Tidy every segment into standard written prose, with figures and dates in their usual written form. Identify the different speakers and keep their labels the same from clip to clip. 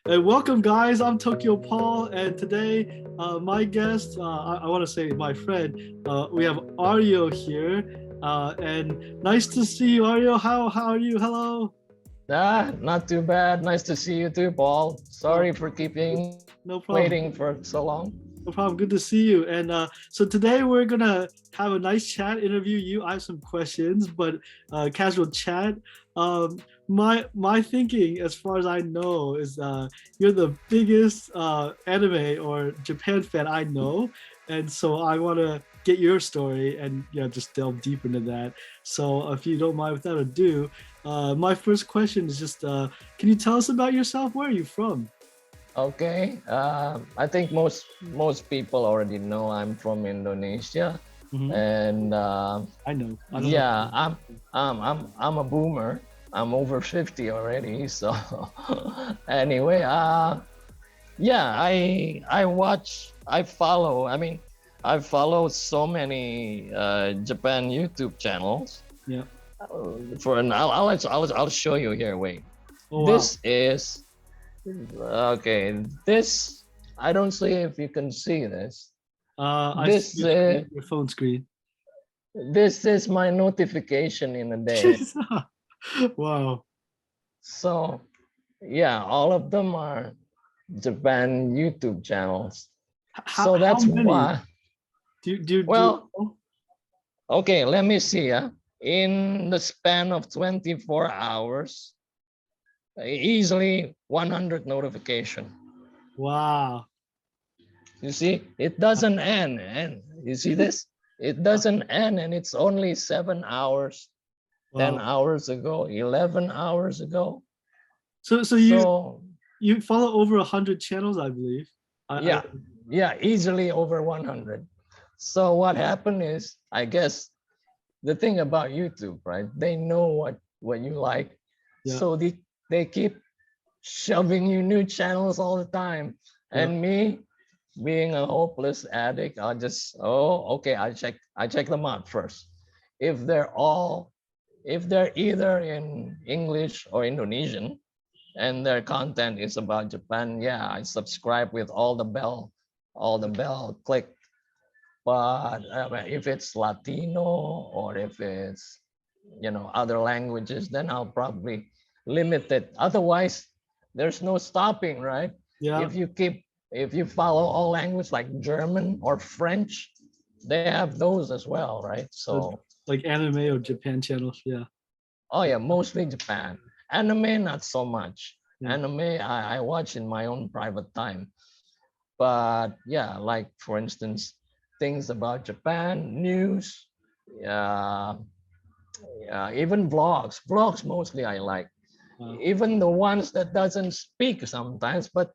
Speaker 1: And welcome, guys. I'm Tokyo Paul, and today my guest, I want to say my friend, we have Ario here, and nice to see you, Ario. How are you? Hello.
Speaker 2: Not too bad. Nice to see you too, Paul.
Speaker 1: Oh,
Speaker 2: Sorry for keeping
Speaker 1: no problem.
Speaker 2: waiting for so long.
Speaker 1: No problem. Good to see you. And so today we're gonna have a nice chat, interview you. I have some questions, but casual chat. My thinking, as far as I know, is you're the biggest anime or Japan fan I know, and so I want to get your story and just delve deep into that. So if you don't mind, without ado, my first question is just, can you tell us about yourself? Where are you from?
Speaker 2: Okay. I think most people already know I'm from Indonesia,
Speaker 1: Mhm.
Speaker 2: and
Speaker 1: I know. I don't know.
Speaker 2: yeah, I'm a boomer. I'm over 50 already. So anyway, yeah, I watch. I follow. I follow so many Japan YouTube channels.
Speaker 1: Yeah.
Speaker 2: For an I'll show you here. Wait,
Speaker 1: Oh wow.
Speaker 2: this is okay. This I don't see if you can see this.
Speaker 1: I see
Speaker 2: This
Speaker 1: your screen, your phone screen.
Speaker 2: this is my notification in a day.
Speaker 1: Wow.
Speaker 2: So yeah, all of them are Japan YouTube channels.
Speaker 1: How
Speaker 2: So
Speaker 1: how
Speaker 2: that's
Speaker 1: many?
Speaker 2: why.
Speaker 1: Do you
Speaker 2: Well,
Speaker 1: know?
Speaker 2: okay, let me see. In the span of 24 hours, easily 100 notification.
Speaker 1: Wow.
Speaker 2: You see, it doesn't end. And you see this? It doesn't end, and it's only 7 hours, 10
Speaker 1: Wow.
Speaker 2: hours ago, 11 hours ago.
Speaker 1: So
Speaker 2: So
Speaker 1: you follow over 100 channels, I believe. I
Speaker 2: yeah, yeah, easily over 100. So what happened is, I guess the thing about YouTube, right? They know what you like,
Speaker 1: yeah,
Speaker 2: so they keep shoving you new channels all the time.
Speaker 1: yeah.
Speaker 2: And me, being a hopeless addict, I just okay, I check them out first. If they're all if they're either in English or Indonesian and their content is about Japan, yeah, I subscribe with all the bell click. But if it's Latino or if it's other languages, then I'll probably limit it. Otherwise, there's no stopping, right?
Speaker 1: Yeah.
Speaker 2: If you follow all language like German or French, they have those as well, right?
Speaker 1: uh,
Speaker 2: So
Speaker 1: like anime or Japan channels. Yeah.
Speaker 2: oh yeah, mostly Japan. Anime, not so much.
Speaker 1: Yeah.
Speaker 2: Anime, I watch in my own private time. But yeah, like for instance, things about Japan, news, uh, even vlogs. Vlogs mostly I like.
Speaker 1: Wow.
Speaker 2: Even the ones that doesn't speak sometimes, but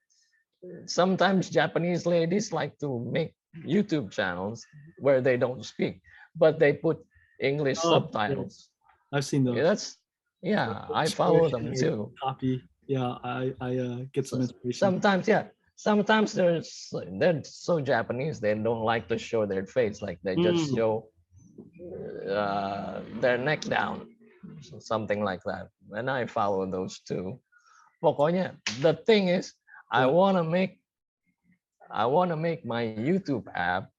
Speaker 2: sometimes Japanese ladies like to make YouTube channels where they don't speak, but they put English
Speaker 1: Oh, yeah.
Speaker 2: subtitles.
Speaker 1: I've seen
Speaker 2: Yeah,
Speaker 1: those.
Speaker 2: I follow them
Speaker 1: Inspiration or
Speaker 2: too.
Speaker 1: copy. Yeah, I get some
Speaker 2: So,
Speaker 1: inspiration.
Speaker 2: sometimes, yeah, sometimes they're so Japanese they don't like to show their face, like they just
Speaker 1: Mm,
Speaker 2: show their neck down, something like that. And I follow those too. Pokoknya, the thing is, I
Speaker 1: yeah.
Speaker 2: want to make I want to make my YouTube app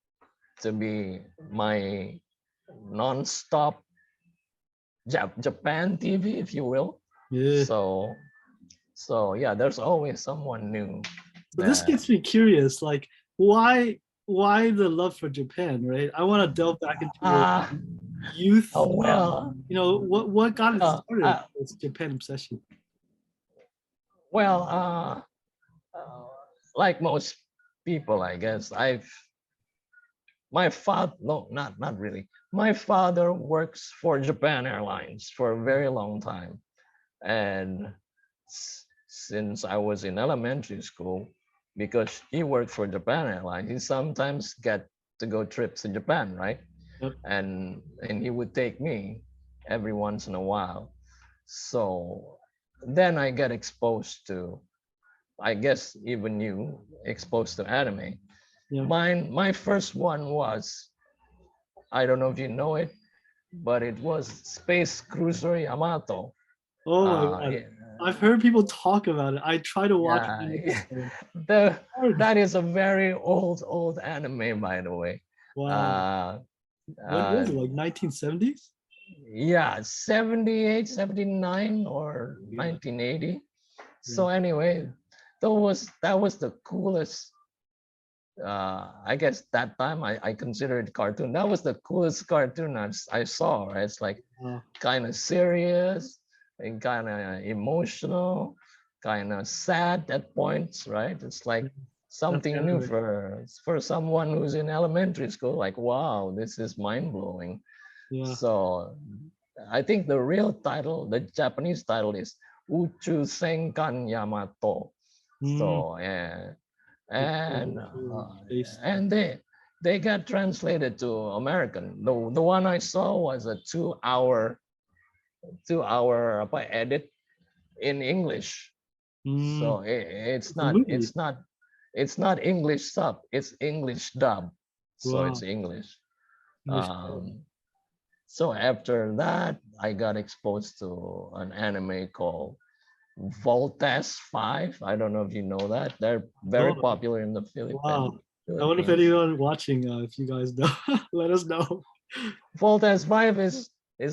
Speaker 2: to be my non-stop Japan TV, if you will.
Speaker 1: Yeah.
Speaker 2: So yeah, there's always someone new
Speaker 1: So this
Speaker 2: that
Speaker 1: gets me curious, like why the love for Japan, right? I want to delve back into your
Speaker 2: ah
Speaker 1: youth.
Speaker 2: oh well
Speaker 1: What got it
Speaker 2: uh,
Speaker 1: started?
Speaker 2: uh,
Speaker 1: This Japan obsession.
Speaker 2: well like most people, I guess. My father, no, not really. My father works for Japan Airlines for a very long time, and since I was in elementary school, because he worked for Japan Airlines, he sometimes get to go trips to Japan, right?
Speaker 1: Yep.
Speaker 2: And he would take me every once in a while. So then I get exposed to, I guess even you, exposed to anime.
Speaker 1: Yep.
Speaker 2: My first one was, I don't know if you know it, but it was Space Cruiser Yamato.
Speaker 1: Oh my god.
Speaker 2: Yeah,
Speaker 1: I've heard people talk about it. I try to watch
Speaker 2: yeah,
Speaker 1: it. It's so
Speaker 2: the
Speaker 1: hard.
Speaker 2: that is a very old anime, by the way.
Speaker 1: Wow.
Speaker 2: Uh,
Speaker 1: When
Speaker 2: uh,
Speaker 1: was it? Like 1970s?
Speaker 2: yeah, 78, 79, or
Speaker 1: Yeah.
Speaker 2: 1980.
Speaker 1: Yeah.
Speaker 2: So anyway, that was the coolest. I guess that time I considered cartoon. That was the coolest cartoon I saw. Right? It's like
Speaker 1: Wow.
Speaker 2: kind of serious and kind of emotional, kind of sad at points, right? It's like
Speaker 1: That's
Speaker 2: something new
Speaker 1: anime.
Speaker 2: for someone who's in elementary school. Like, wow, this is mind blowing.
Speaker 1: Yeah.
Speaker 2: So I think the real title, the Japanese title is Uchu Senkan Yamato.
Speaker 1: Mm,
Speaker 2: So yeah,
Speaker 1: the
Speaker 2: and
Speaker 1: space.
Speaker 2: and they got translated to American. The one I saw was a 2 hour edit in English.
Speaker 1: Mm,
Speaker 2: So it's
Speaker 1: it's a
Speaker 2: not
Speaker 1: movie.
Speaker 2: English sub, it's English dub. So it's
Speaker 1: Wow.
Speaker 2: English.
Speaker 1: English.
Speaker 2: Um, so after that, I got exposed to an anime called Voltes 5. I don't know if you know that. They're very
Speaker 1: Oh,
Speaker 2: popular in the
Speaker 1: wow. I wonder if
Speaker 2: Philippines.
Speaker 1: anyone watching, if you guys know, let us know.
Speaker 2: Voltes 5 is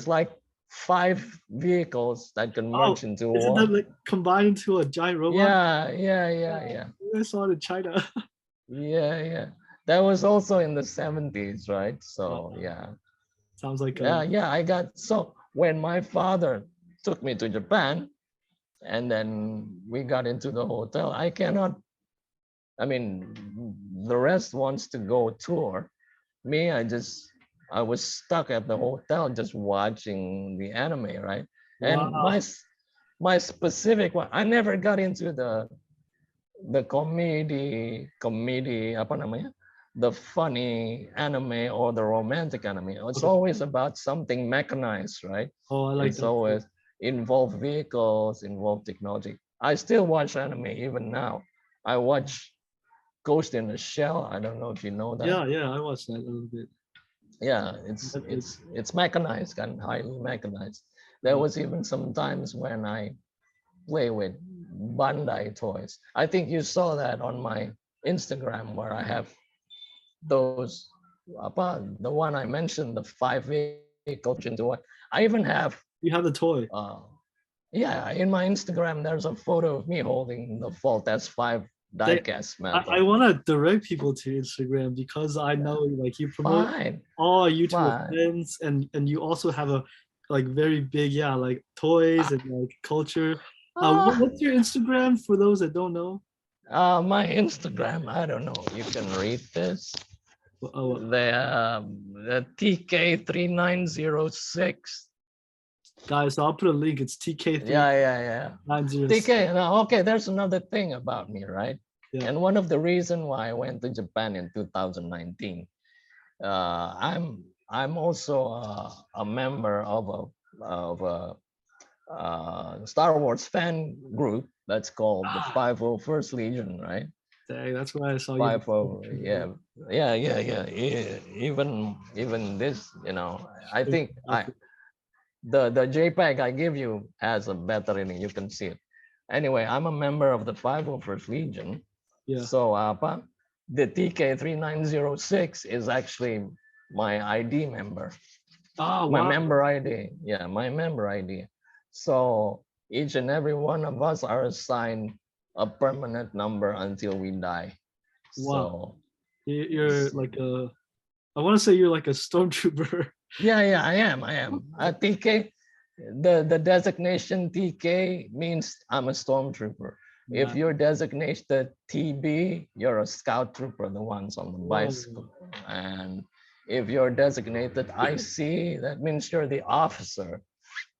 Speaker 2: like 5 vehicles that can
Speaker 1: Oh,
Speaker 2: merge into
Speaker 1: isn't that
Speaker 2: one.
Speaker 1: like combined into a giant robot?
Speaker 2: Yeah.
Speaker 1: I saw it in China.
Speaker 2: Yeah. That was also in the 70s, right?
Speaker 1: Wow.
Speaker 2: So yeah.
Speaker 1: Sounds like a
Speaker 2: Yeah, I got so when my father took me to Japan and then we got into the hotel, I mean, the rest wants to go tour. Me, I was stuck at the hotel just watching the anime, right? And
Speaker 1: wow.
Speaker 2: my specific one, I never got into the comedy apa namanya? The funny anime or the romantic anime. It's
Speaker 1: Okay.
Speaker 2: always about something mechanized, right?
Speaker 1: Oh, I like
Speaker 2: It's
Speaker 1: that too.
Speaker 2: always involve vehicles, involve technology. I still watch anime even now. I watch Ghost in the Shell. I don't know if you know that.
Speaker 1: Yeah, yeah, I watched that a little bit.
Speaker 2: Yeah,
Speaker 1: Netflix.
Speaker 2: it's mechanized and highly mechanized. There
Speaker 1: Yeah.
Speaker 2: was even some times when I play with Bandai toys. I think you saw that on my Instagram where I have those the one I mentioned, the 5 vehicles into one. I even have
Speaker 1: You have the toy.
Speaker 2: uh yeah, in my Instagram there's a photo of me holding the Fault S5
Speaker 1: They,
Speaker 2: diecast
Speaker 1: I
Speaker 2: metal.
Speaker 1: want to direct people to Instagram because I know like you promote
Speaker 2: Fine,
Speaker 1: all YouTuber
Speaker 2: fine.
Speaker 1: friends and you also have a like very big yeah like toys
Speaker 2: Ah,
Speaker 1: and like culture.
Speaker 2: ah.
Speaker 1: What's your Instagram for those that don't know?
Speaker 2: My Instagram, I don't know. You can read this.
Speaker 1: Oh,
Speaker 2: The TK3906.
Speaker 1: guys, so I'll put a link. It's TK3906.
Speaker 2: Yeah. TK. Now, okay, there's another thing about me, right?
Speaker 1: Yeah.
Speaker 2: And one of the reason why I went to Japan in 2019, I'm also a member of a Star Wars fan group that's called the
Speaker 1: Ah,
Speaker 2: 501st Legion, right?
Speaker 1: dang, that's why I saw you.
Speaker 2: 50, yeah. Even this, I think the JPEG I give you has a better reading. You can see it. Anyway, I'm a member of the 501st Legion.
Speaker 1: Yeah.
Speaker 2: So the TK3906 is actually my ID member.
Speaker 1: Ah,
Speaker 2: My
Speaker 1: wow.
Speaker 2: member ID. Yeah, my member ID. So each and every one of us are assigned a permanent number until we die.
Speaker 1: Wow.
Speaker 2: So
Speaker 1: You're like a, I want to say you're like a stormtrooper.
Speaker 2: yeah, I am. TK, the designation TK means I'm a stormtrooper. If
Speaker 1: Nice.
Speaker 2: you're designated TB, you're a scout trooper, the ones on the
Speaker 1: Whoa.
Speaker 2: bicycle. And if you're designated IC, that means you're the officer,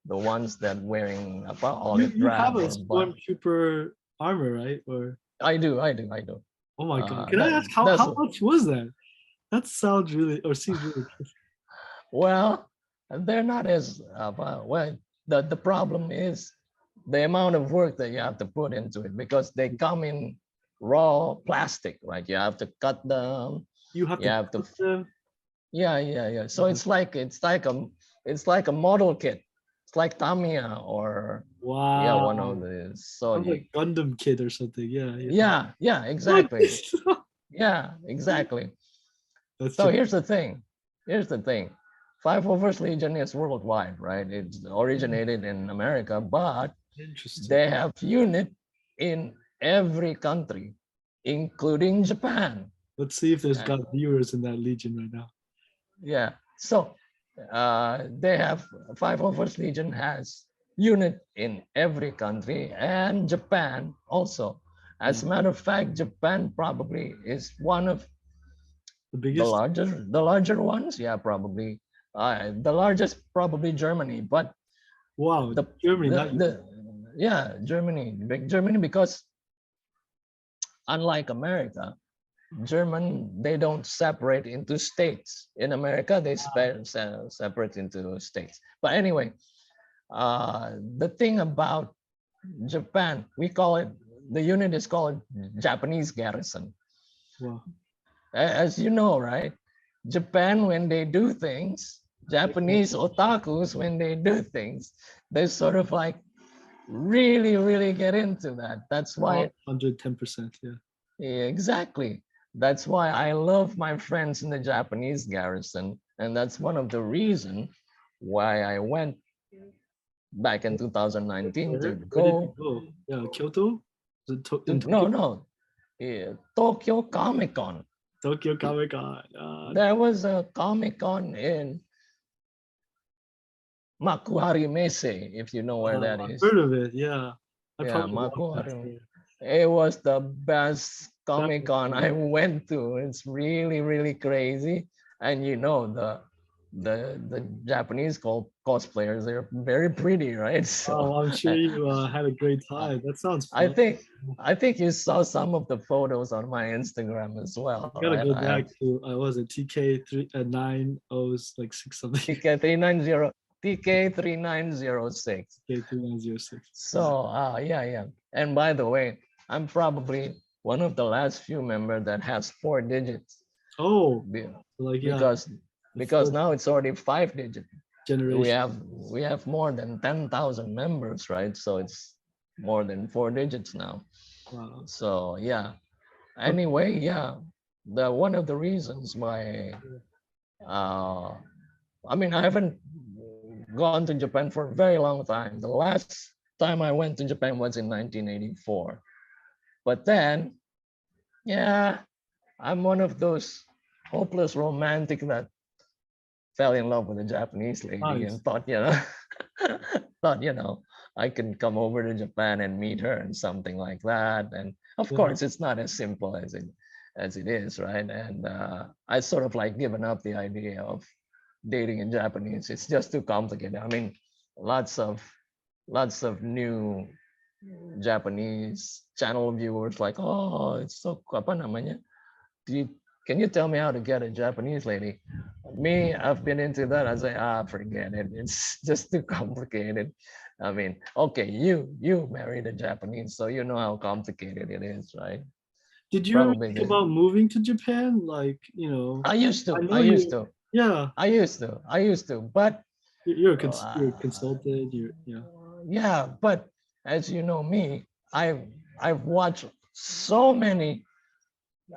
Speaker 2: the ones that wearing a olive
Speaker 1: You have
Speaker 2: drab
Speaker 1: a
Speaker 2: or but
Speaker 1: stormtrooper armor, right? Or
Speaker 2: I do.
Speaker 1: oh my god.
Speaker 2: Uh,
Speaker 1: Can I
Speaker 2: that
Speaker 1: ask
Speaker 2: that's
Speaker 1: how much was that? That sounds really or seems really
Speaker 2: Well, they're not as well. The problem is the amount of work that you have to put into it because they come in raw plastic, right? You have to cut them.
Speaker 1: you have
Speaker 2: You
Speaker 1: to
Speaker 2: have to,
Speaker 1: put them.
Speaker 2: yeah. So it's like a model kit. It's like Tamiya or Yeah, one
Speaker 1: Wow.
Speaker 2: of the
Speaker 1: I'm
Speaker 2: Soji.
Speaker 1: like Gundam kid or something. Yeah, yeah.
Speaker 2: Yeah,
Speaker 1: What?
Speaker 2: exactly. Yeah, exactly.
Speaker 1: That's
Speaker 2: So
Speaker 1: Japan.
Speaker 2: here's the thing. Here's the thing. Five Overs Legion is worldwide, right? It's originated in America, but
Speaker 1: Interesting.
Speaker 2: they have unit in every country, including Japan.
Speaker 1: Let's see if there's
Speaker 2: And
Speaker 1: got viewers in that legion right now.
Speaker 2: yeah, so they have Five Overs Legion has unit in every country, and Japan also. As a
Speaker 1: Wow.
Speaker 2: matter of fact, Japan probably is one of
Speaker 1: The biggest?
Speaker 2: the larger ones. Yeah, probably the largest probably Germany, but
Speaker 1: Wow.
Speaker 2: the
Speaker 1: Germany, not
Speaker 2: the yeah, Germany, big Germany, because unlike America, German, they don't separate into states. In America, they separate into states. But anyway, the thing about Japan, we call it, the unit is called Japanese garrison.
Speaker 1: wow.
Speaker 2: As you know, right? Japan, when they do things, Japanese otakus, when they do things, they sort of like really, really get into that. That's why
Speaker 1: 110%. Yeah.
Speaker 2: Yeah, exactly. That's why I love my friends in the Japanese garrison. And that's one of the reason why I went back in 2019 to
Speaker 1: Where did you
Speaker 2: go
Speaker 1: go? Yeah, Kyoto? Is it
Speaker 2: to,
Speaker 1: in
Speaker 2: no,
Speaker 1: Tokyo?
Speaker 2: no, yeah, Tokyo Comic Con.
Speaker 1: Tokyo Comic Con.
Speaker 2: There was a Comic Con in Makuhari Mese, if you know where that
Speaker 1: I've
Speaker 2: is.
Speaker 1: heard of it. Yeah. I
Speaker 2: Yeah,
Speaker 1: probably walked past
Speaker 2: Makuhari.
Speaker 1: there.
Speaker 2: It was the best
Speaker 1: That
Speaker 2: Comic
Speaker 1: was
Speaker 2: Con
Speaker 1: cool.
Speaker 2: I went to. It's really, really crazy. And you know, the Japanese cosplayers, they're very pretty, right? So
Speaker 1: Oh, I'm sure you had a great
Speaker 2: uh,
Speaker 1: time. That sounds
Speaker 2: I
Speaker 1: fun.
Speaker 2: think I think you saw some of the photos on my Instagram as well,
Speaker 1: I gotta
Speaker 2: right?
Speaker 1: go
Speaker 2: I have
Speaker 1: back to was it TK 3 90 like six something.
Speaker 2: TK390 TK3906.
Speaker 1: TK 3906.
Speaker 2: So yeah. And by the way, I'm probably one of the last few members that has 4 digits
Speaker 1: Oh,
Speaker 2: be-
Speaker 1: like yeah,
Speaker 2: because
Speaker 1: the fourth
Speaker 2: now it's already 5 digit. We
Speaker 1: generation.
Speaker 2: have we have more than 10,000 members, right? So it's more than 4 digits now.
Speaker 1: Wow.
Speaker 2: So yeah.
Speaker 1: But
Speaker 2: Anyway, yeah. The one of the reasons why uh I mean I haven't gone to Japan for a very long time. The last time I went to Japan was in 1984. But then, yeah, I'm one of those hopeless romantic that fell in love with a Japanese lady
Speaker 1: nice.
Speaker 2: and thought, thought, I can come over to Japan and meet her and something like that. And of
Speaker 1: Yeah.
Speaker 2: course, it's not as simple as it is, right? And I sort of like given up the idea of dating in Japanese. It's just too complicated. I mean, lots of new Japanese channel viewers like, oh, it's so apa namanya? Do you, can you tell me how to get a Japanese lady? Me, I've been into that. I say, forget it. It's just too complicated. I mean, okay, you married a Japanese, so you know how complicated it is, right?
Speaker 1: Did you ever
Speaker 2: Probably
Speaker 1: think
Speaker 2: good.
Speaker 1: about moving to Japan? Like, I know
Speaker 2: I used
Speaker 1: you.
Speaker 2: to,
Speaker 1: Yeah,
Speaker 2: I used to, but
Speaker 1: you're a
Speaker 2: uh,
Speaker 1: consultant. You're yeah.
Speaker 2: yeah, but as you know me, I've watched so many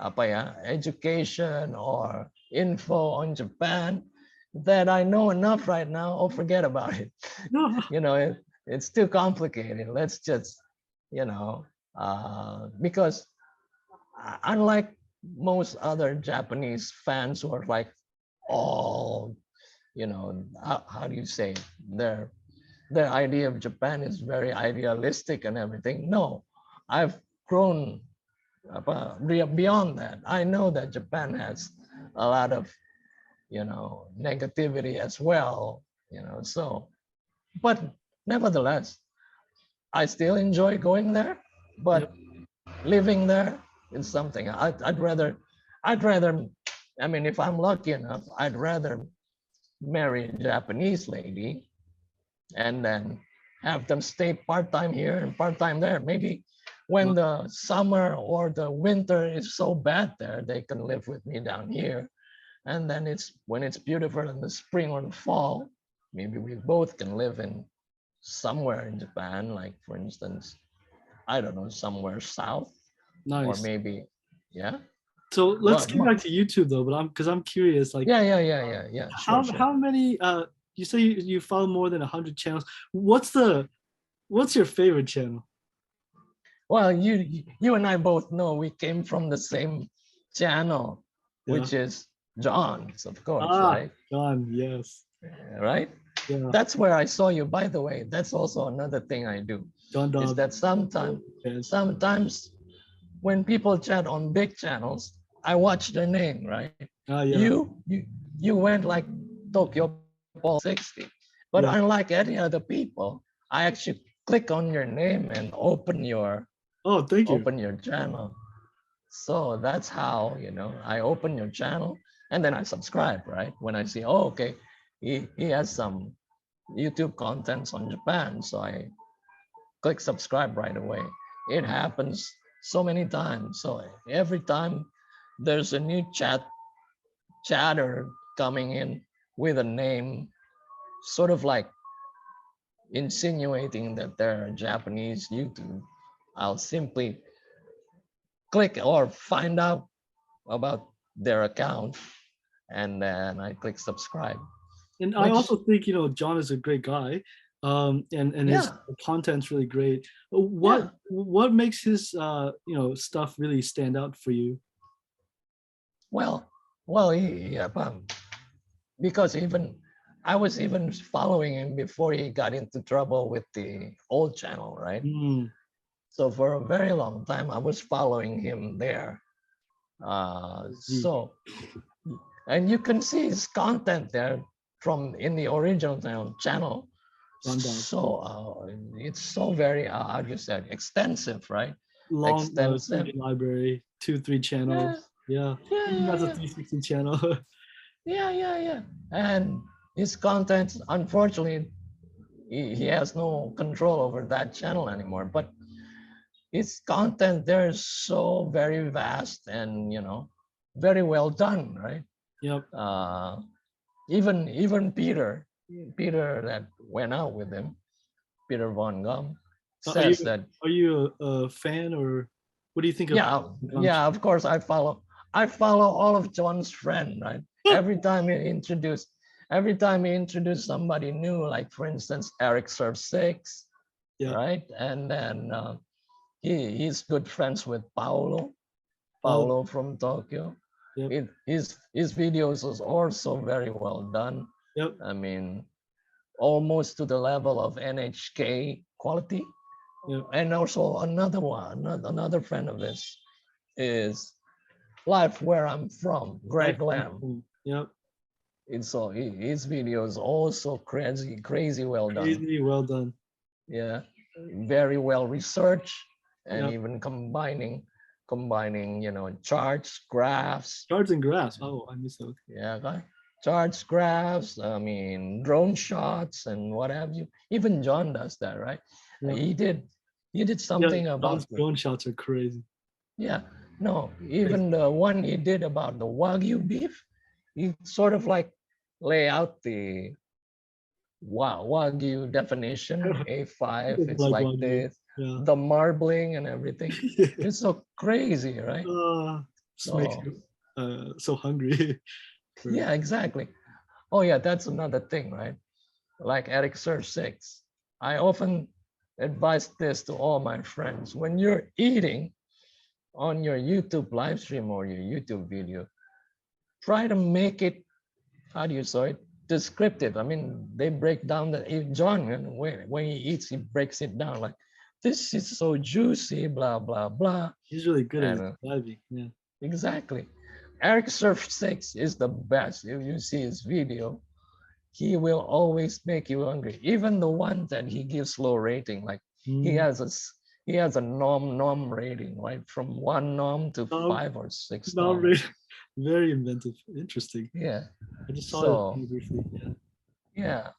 Speaker 2: apa ya, education or info on Japan that I know enough right now. Oh, forget about it.
Speaker 1: No.
Speaker 2: It's too complicated. Let's just, because unlike most other Japanese fans who are like, oh, how do you say it? Their idea of Japan is very idealistic and everything. No, I've grown beyond that. I know that Japan has a lot of negativity as well. So but nevertheless, I still enjoy going there.
Speaker 1: Yep.
Speaker 2: But living there is something I'd rather. I mean, if I'm lucky enough, I'd rather marry a Japanese lady and then have them stay part-time here and part-time there. Maybe when
Speaker 1: Well,
Speaker 2: the summer or the winter is so bad there, they can live with me down here. And then it's when it's beautiful in the spring or the fall, maybe we both can live in somewhere in Japan, like for instance, I don't know, somewhere south, or
Speaker 1: Nice.
Speaker 2: maybe, yeah.
Speaker 1: So let's
Speaker 2: Well,
Speaker 1: get back to YouTube though, but I'm curious, like
Speaker 2: yeah. Sure, sure.
Speaker 1: how many you say you follow more than 100 channels. What's your favorite channel?
Speaker 2: Well, you and I both know we came from the same channel,
Speaker 1: Yeah.
Speaker 2: which is John's, of course,
Speaker 1: Ah,
Speaker 2: right?
Speaker 1: John, yes.
Speaker 2: Right?
Speaker 1: Yeah.
Speaker 2: That's where I saw you. By the way, that's also another thing I do,
Speaker 1: John
Speaker 2: is
Speaker 1: Dobbs.
Speaker 2: that
Speaker 1: Yes.
Speaker 2: sometimes when people chat on big channels, I watch their name, right?
Speaker 1: Ah, yeah.
Speaker 2: You went like Tokyo Paul 60. But
Speaker 1: Yeah.
Speaker 2: unlike any other people, I actually click on your name and
Speaker 1: Oh, thank you.
Speaker 2: open your channel. So that's how, I open your channel and then I subscribe, right? When I see, oh, okay, he has some YouTube contents on Japan. So I click subscribe right away. It happens so many times. So every time there's a new chatter coming in with a name, sort of like insinuating that they're Japanese YouTube, I'll simply click or find out about their account and then I click subscribe,
Speaker 1: And I
Speaker 2: which,
Speaker 1: also think, John is a great guy. And his
Speaker 2: yeah,
Speaker 1: content's really great.
Speaker 2: yeah.
Speaker 1: What makes his stuff really stand out for you?
Speaker 2: Well, yeah, because even I was even following him before he got into trouble with the old channel, right?
Speaker 1: Mm,
Speaker 2: So for a very long time, I was following him there.
Speaker 1: Z.
Speaker 2: So, and you can see his content there from in the original channel.
Speaker 1: John Dobbs.
Speaker 2: So it's so very, how do you say, extensive, right?
Speaker 1: Long
Speaker 2: Extensive.
Speaker 1: CD library, 2, 3
Speaker 2: Yeah,
Speaker 1: channels. Yeah.
Speaker 2: yeah,
Speaker 1: Even
Speaker 2: yeah,
Speaker 1: that's a
Speaker 2: yeah.
Speaker 1: 360 channel.
Speaker 2: Yeah. And his content, unfortunately, he has no control over that channel anymore. But his content there is so very vast and very well done, right?
Speaker 1: Yep.
Speaker 2: Uh, even Peter that went out with him, Peter Von Gum,
Speaker 1: Are you
Speaker 2: says that,
Speaker 1: a fan, or what do you think of
Speaker 2: yeah,
Speaker 1: John's?
Speaker 2: of course I follow all of John's friend, right? Every time he introduced somebody new, like for instance Eric Serve 6,
Speaker 1: Yeah.
Speaker 2: right? And then he's good friends with
Speaker 1: Oh,
Speaker 2: Paulo from Tokyo.
Speaker 1: yep.
Speaker 2: His videos is also very well done.
Speaker 1: Yep.
Speaker 2: I mean, almost to the level of NHK quality.
Speaker 1: Yep.
Speaker 2: And also another friend of his is Life Where I'm From,
Speaker 1: Life
Speaker 2: Greg
Speaker 1: on
Speaker 2: Lamb.
Speaker 1: Film. Yep.
Speaker 2: It's so his videos also crazy well done.
Speaker 1: Crazy well done.
Speaker 2: Yeah, very well researched, and
Speaker 1: Yep.
Speaker 2: even combining charts, graphs.
Speaker 1: Cards and graphs. Oh, I missed those.
Speaker 2: Yeah, okay. Charts, graphs, I mean, drone shots and what have you. Even John does that, right?
Speaker 1: Yeah.
Speaker 2: He did
Speaker 1: Yeah.
Speaker 2: something about
Speaker 1: John's drone shots are crazy.
Speaker 2: yeah, no,
Speaker 1: Crazy.
Speaker 2: even the one he did about the Wagyu beef, he sort of like lay out the Wagyu definition, A5, it's
Speaker 1: Like
Speaker 2: like
Speaker 1: one view.
Speaker 2: this,
Speaker 1: Yeah.
Speaker 2: the marbling and everything. It's so crazy, right?
Speaker 1: Just makes
Speaker 2: So
Speaker 1: you so hungry. for
Speaker 2: yeah, exactly. Oh yeah, that's another thing, right? Like Eric Sir 6. I often advise this to all my friends. When you're eating on your YouTube live stream or your YouTube video, try to make it, how do you say it, descriptive. I mean, they break down the, if John, when he eats, he breaks it down like, this is so juicy, blah, blah, blah.
Speaker 1: He's really good at
Speaker 2: And
Speaker 1: describing. Yeah.
Speaker 2: exactly. Eric Surf 6 is the best. If you see his video, he will always make you hungry. Even the ones that he gives low rating, like he
Speaker 1: Mm.
Speaker 2: has a he has a nom rating, right? From 1 nom to
Speaker 1: Um,
Speaker 2: 5 or 6
Speaker 1: not
Speaker 2: nom.
Speaker 1: very, very inventive. Interesting.
Speaker 2: Yeah.
Speaker 1: I just saw it
Speaker 2: So
Speaker 1: briefly. Yeah.
Speaker 2: yeah.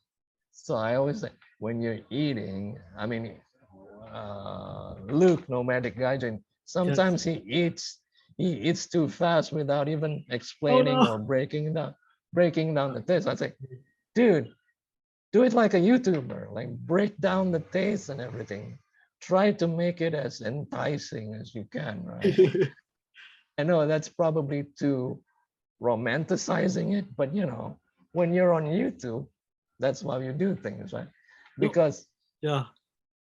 Speaker 2: So I always say when you're eating, I mean, Luke, nomadic gaijin,
Speaker 1: Yes.
Speaker 2: sometimes he eats too fast without even
Speaker 1: Oh
Speaker 2: explaining
Speaker 1: no.
Speaker 2: or breaking down the taste. I say, dude, do it like a YouTuber, like break down the taste and everything. Try to make it as enticing as you can, right? I know that's probably too romanticizing it, but you know, when you're on YouTube, that's why you do things, right?
Speaker 1: No,
Speaker 2: Because
Speaker 1: yeah.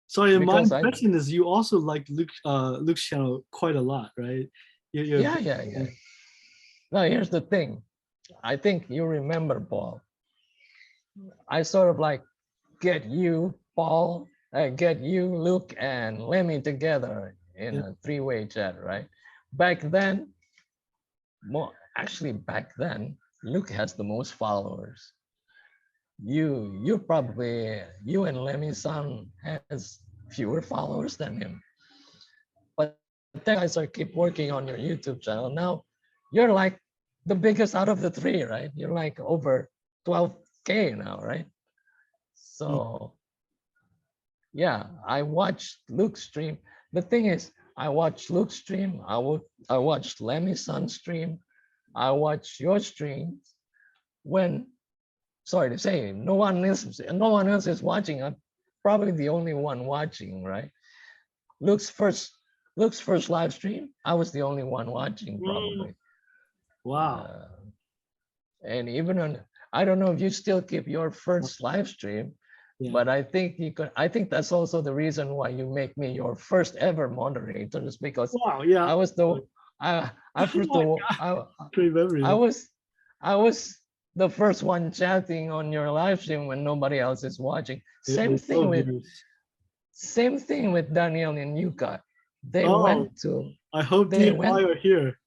Speaker 1: Sorry, my
Speaker 2: because I
Speaker 1: impression is you also like Luke's channel quite a lot, right? You're a
Speaker 2: yeah,
Speaker 1: big
Speaker 2: yeah, yeah.
Speaker 1: fan.
Speaker 2: Now here's the thing. I think you remember Paul. I sort of like get you, Paul, get you, Luke, and Lemmy together in
Speaker 1: Yeah.
Speaker 2: a three-way chat, right? Back then, more actually back then, Luke has the most followers. You probably you and Lemmy's son has fewer followers than him. But then you guys are keep working on your YouTube channel. Now you're like the biggest out of the three, right? You're like over 12K now, right?
Speaker 1: Mm.
Speaker 2: So yeah, I watched Luke's stream. The thing is, I watched Luke's stream. I watched Lemmy's son stream. I watched your streams when sorry to say, no one else is watching. I'm probably the only one watching, right? Luke's first Luke's first live stream, I was the only one watching
Speaker 1: Mm.
Speaker 2: probably.
Speaker 1: Wow.
Speaker 2: Uh, and even on I don't know if you still keep your first live stream,
Speaker 1: Yeah.
Speaker 2: but I think that's also the reason why you make me your first ever moderator is because
Speaker 1: Wow. Yeah.
Speaker 2: I was the I
Speaker 1: Oh
Speaker 2: first
Speaker 1: my
Speaker 2: the
Speaker 1: God. Great
Speaker 2: I
Speaker 1: memory.
Speaker 2: was I was the first one chatting on your live stream when nobody else is watching.
Speaker 1: It was so views.
Speaker 2: Same thing with Daniel and Yuka. They
Speaker 1: Oh,
Speaker 2: went to
Speaker 1: I hope
Speaker 2: they
Speaker 1: DNY
Speaker 2: went
Speaker 1: are here.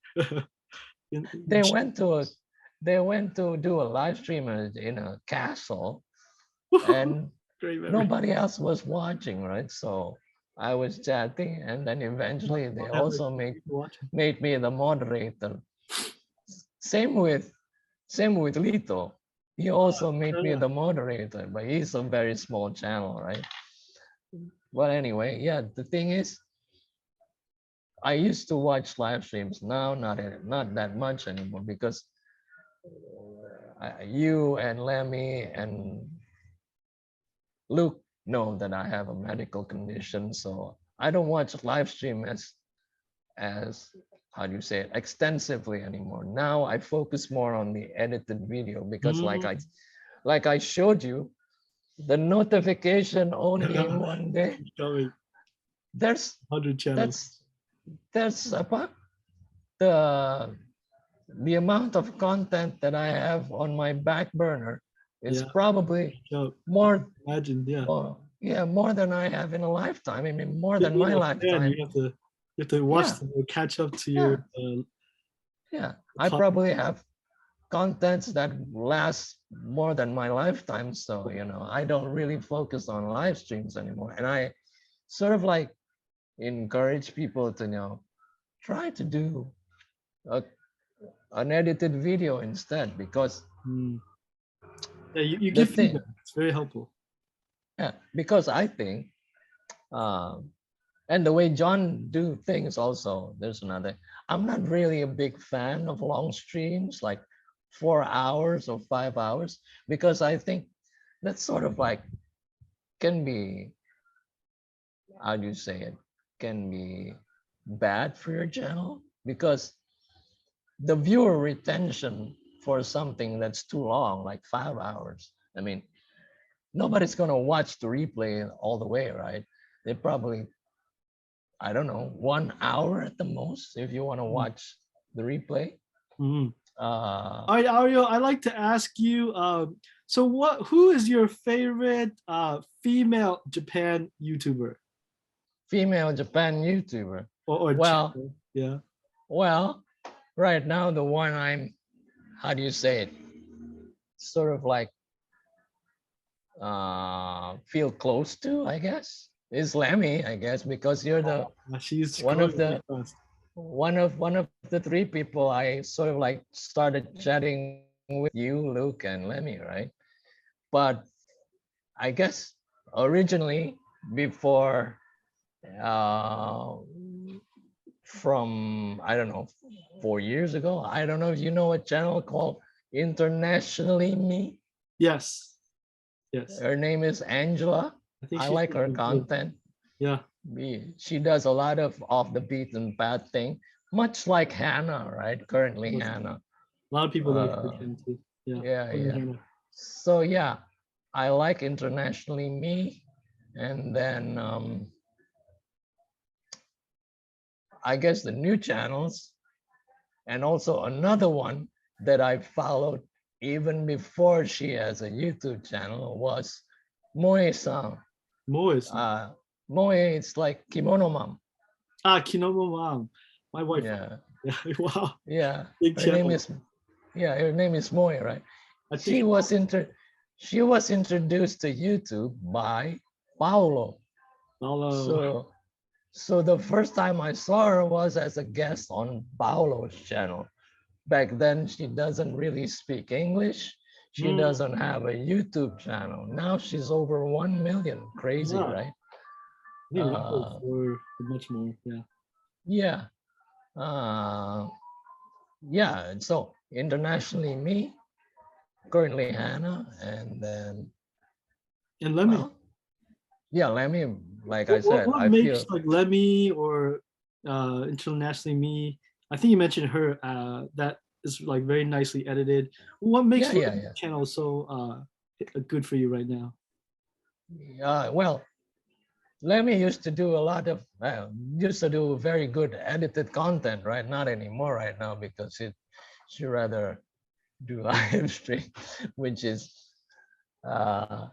Speaker 2: they went to a they went to do a live stream in a castle and
Speaker 1: Great memory.
Speaker 2: nobody else was watching, right? So I was chatting and then eventually they
Speaker 1: I have like
Speaker 2: also
Speaker 1: people watching.
Speaker 2: made me the moderator. Same with Lito. He also made me
Speaker 1: Yeah.
Speaker 2: the moderator, but he's a very small channel, right? But anyway, yeah, the thing is, I used to watch live streams. Now, not that much anymore because you and Lemmy and Luke know that I have a medical condition, so I don't watch live stream as how do you say it extensively anymore. Now I focus more on the edited video because
Speaker 1: Mm.
Speaker 2: like I showed you, the notification only came one day.
Speaker 1: Keep going.
Speaker 2: There's
Speaker 1: 100 channels.
Speaker 2: that's about the the amount of content that I have on my back burner is
Speaker 1: Yeah.
Speaker 2: probably
Speaker 1: So
Speaker 2: more,
Speaker 1: imagine, yeah.
Speaker 2: more than I have in a lifetime. I mean, more than
Speaker 1: Being
Speaker 2: my
Speaker 1: a fan,
Speaker 2: lifetime.
Speaker 1: you have to watch
Speaker 2: Yeah,
Speaker 1: them or catch up to your
Speaker 2: yeah, yeah. I
Speaker 1: content.
Speaker 2: probably have contents that last more than my lifetime. So, you know, I don't really focus on live streams anymore. And I sort of like encourage people to, you know, try to do a, an edited video instead because
Speaker 1: Mm. Yeah, you
Speaker 2: the
Speaker 1: give
Speaker 2: thing,
Speaker 1: feedback. It's very helpful.
Speaker 2: yeah, because I think, um, and the way John do things also, there's another, I'm not really a big fan of long streams, like 4 hours or 5 hours, because I think that's sort of like can be, how do you say it, can be bad for your channel because the viewer retention for something that's too long, like 5 hours. I mean, nobody's gonna watch the replay all the way, right? They probably, I don't know, 1 hour at the most if you want to
Speaker 1: Mm.
Speaker 2: watch the replay.
Speaker 1: Mhm.
Speaker 2: Uh,
Speaker 1: All right, Ario, I'd like to ask you, so who is your favorite female Japan YouTuber
Speaker 2: Female Japan YouTuber.
Speaker 1: or
Speaker 2: Well,
Speaker 1: channel? Yeah.
Speaker 2: well, right now the one I'm, how do you say it, sort of like feel close to, I guess, is Lemmy, I guess, because you're the
Speaker 1: She's
Speaker 2: one
Speaker 1: growing
Speaker 2: of
Speaker 1: very
Speaker 2: the
Speaker 1: fast.
Speaker 2: one of the three people I sort of like started chatting with, you, Luke, and Lemmy, right? But I guess originally before uh from I don't know 4 years ago, I don't know if you know a channel called Internationally Me.
Speaker 1: Yes. Yes.
Speaker 2: Her name is Angela.
Speaker 1: I think
Speaker 2: I
Speaker 1: she's
Speaker 2: like her
Speaker 1: pretty good.
Speaker 2: content.
Speaker 1: Yeah.
Speaker 2: She does a lot of off the beaten path thing, much like Hannah, right? Currently
Speaker 1: Yes.
Speaker 2: Hannah.
Speaker 1: A lot of people like her
Speaker 2: Uh,
Speaker 1: too. Yeah.
Speaker 2: yeah,
Speaker 1: Only
Speaker 2: yeah.
Speaker 1: Hannah.
Speaker 2: So yeah, I like Internationally Me, and then I guess the new channels, and also another one that I followed even before she has a YouTube channel was Moe-san.
Speaker 1: Mois.
Speaker 2: Uh, Moe, it's like Kimono Mom.
Speaker 1: Ah, Kinomo Mom. My wife.
Speaker 2: Yeah,
Speaker 1: Yeah. Wow.
Speaker 2: yeah.
Speaker 1: Big
Speaker 2: Her name
Speaker 1: channel.
Speaker 2: is her name is Moe, right?
Speaker 1: I think
Speaker 2: She was she was introduced to YouTube by Paolo.
Speaker 1: follow.
Speaker 2: So so the first time I saw her was as a guest on Paolo's channel. Back then, she doesn't really speak English. She
Speaker 1: Mm,
Speaker 2: doesn't have a YouTube channel. Now she's over 1 million. Crazy,
Speaker 1: yeah.
Speaker 2: right?
Speaker 1: I think that was
Speaker 2: Uh,
Speaker 1: for much more. Yeah.
Speaker 2: yeah. Uh, yeah. So internationally, me, currently Hannah, and then,
Speaker 1: And Lemmy.
Speaker 2: well, yeah, let me, like I said,
Speaker 1: What
Speaker 2: I
Speaker 1: makes
Speaker 2: feel,
Speaker 1: like Lemmy or internationally me? I think you mentioned her. That is like very nicely edited. What makes
Speaker 2: yeah, yeah,
Speaker 1: Lemmy
Speaker 2: yeah.
Speaker 1: channel so good for you right now?
Speaker 2: Well, Lemmy used to do a lot of, used to do very good edited content, right? Not anymore right now because she rather do live stream, which is, uh,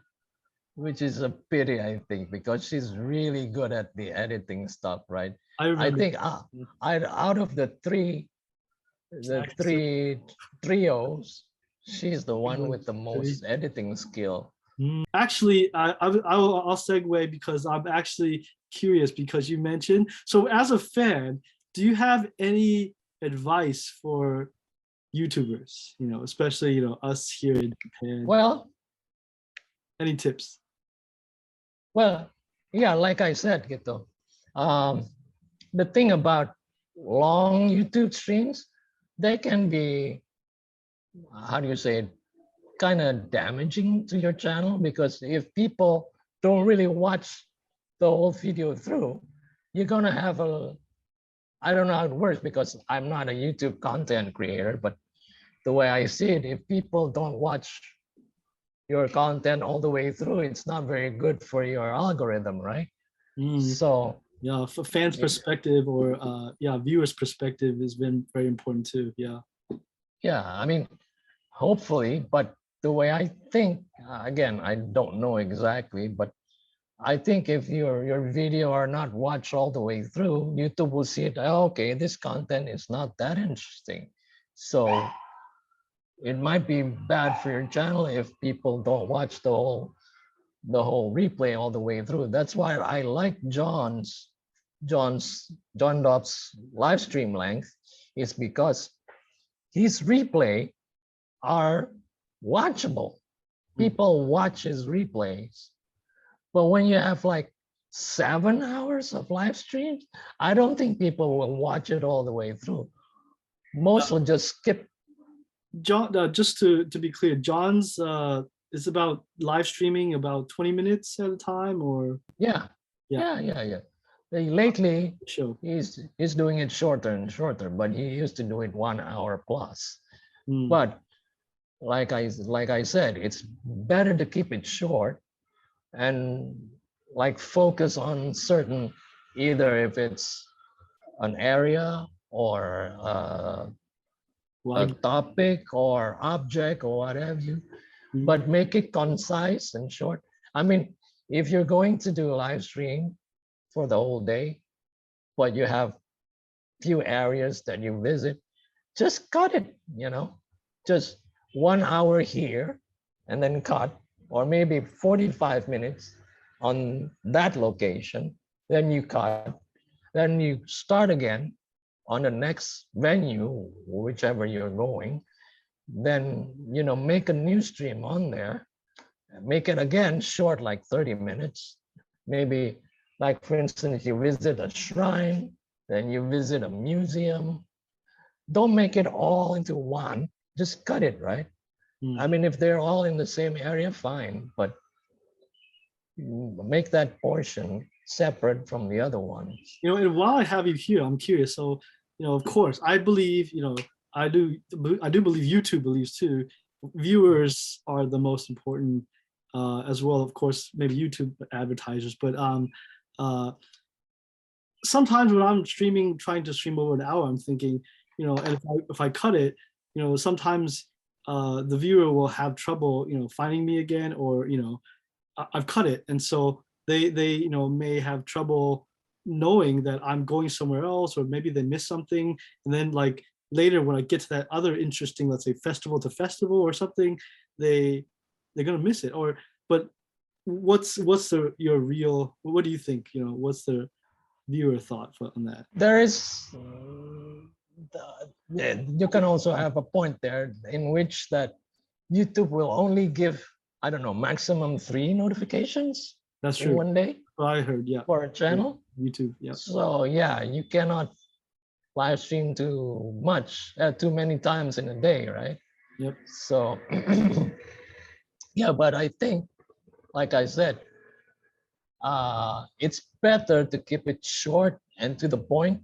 Speaker 2: which is a pity, I think, because she's really good at the editing stuff, right?
Speaker 1: I
Speaker 2: I
Speaker 1: remember.
Speaker 2: think out of the three trios, she's the one with the most editing skill.
Speaker 1: Actually, I'll segue because I'm actually curious because you mentioned. So, as a fan, do you have any advice for YouTubers? You know, especially us here in Japan.
Speaker 2: Well,
Speaker 1: Any tips?
Speaker 2: well, yeah, like I said, Gito, um, the thing about long YouTube streams, they can be, how do you say it, kind of damaging to your channel, because if people don't really watch the whole video through, you're gonna have a, I don't know how it works because I'm not a YouTube content creator, but the way I see it, if people don't watch your content all the way through, it's not very good for your algorithm, right?
Speaker 1: Mm,
Speaker 2: So
Speaker 1: yeah, for fans'
Speaker 2: yeah,
Speaker 1: perspective or yeah, viewers' perspective has been very important too. Yeah.
Speaker 2: yeah, I mean, hopefully, but the way I think, again, I don't know exactly, but I think if your video are not watched all the way through, YouTube will see it. "Oh, okay, this content is not that interesting." So it might be bad for your channel if people don't watch the whole replay all the way through. That's why I like John Dobb's live stream length, is because his replay are watchable.
Speaker 1: Mm.
Speaker 2: People watch his replays. But when you have like 7 hours of live streams, I don't think people will watch it all the way through. Most will just skip.
Speaker 1: John, just to be clear, John's is about live streaming about 20 minutes at a time, or
Speaker 2: Yeah,
Speaker 1: yeah,
Speaker 2: yeah. Lately,
Speaker 1: show.
Speaker 2: he's doing it shorter and shorter, but he used to do it 1 hour plus.
Speaker 1: Mm.
Speaker 2: But like I said, it's better to keep it short and like focus on certain, either if it's an area or a
Speaker 1: Like,
Speaker 2: topic or object or what have you,
Speaker 1: mm,
Speaker 2: but make it concise and short. I mean, if you're going to do a live stream for the whole day, but you have few areas that you visit, just cut it, just 1 hour here and then cut, or maybe 45 minutes on that location, then you cut, then you start again on the next venue, whichever you're going, then make a new stream on there, make it again short, like 30 minutes, maybe, like for instance, you visit a shrine, then you visit a museum. Don't make it all into one, just cut it, right? I
Speaker 1: mm.
Speaker 2: mean, if they're all in the same area, fine, but make that portion separate from the other ones.
Speaker 1: And while I have you here, I'm curious. So, of course, I believe, I do believe YouTube believes too. Viewers are the most important, as well. Of course, maybe YouTube advertisers, but uh, sometimes when I'm streaming, trying to stream over an hour, I'm thinking, and if I cut it, sometimes the viewer will have trouble, finding me again, or I've cut it, and so they may have trouble knowing that I'm going somewhere else, or maybe they miss something, and then like later when I get to that other interesting, let's say festival to festival or something, they're gonna miss it. Or but what's your real? What do you think? What's the viewer thought on that?
Speaker 2: There is, you can also have a point there in which that YouTube will only give, I don't know, maximum 3 notifications
Speaker 1: That's
Speaker 2: in
Speaker 1: true.
Speaker 2: one day
Speaker 1: I heard, yeah.
Speaker 2: for a channel.
Speaker 1: YouTube, yeah.
Speaker 2: So yeah, you cannot live stream too many times in a day, right?
Speaker 1: Yep.
Speaker 2: So yeah, but I think, like I said, it's better to keep it short and to the point,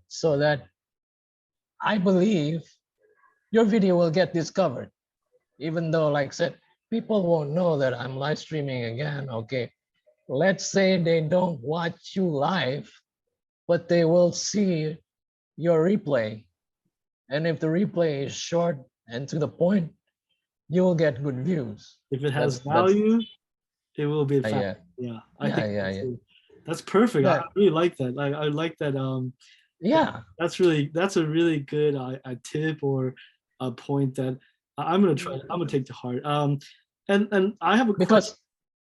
Speaker 2: so that I believe your video will get discovered, even though, like I said, people won't know that I'm live streaming again. Okay, let's say they don't watch you live, but they will see your replay. And if the replay is short and to the point, you will get good views.
Speaker 1: If it has value, it will be fast.
Speaker 2: Yeah.
Speaker 1: I think that's perfect. I really like that. I like that.
Speaker 2: Yeah,
Speaker 1: that's a really good tip or a point that I'm gonna try. I'm gonna take to heart. And I have a question.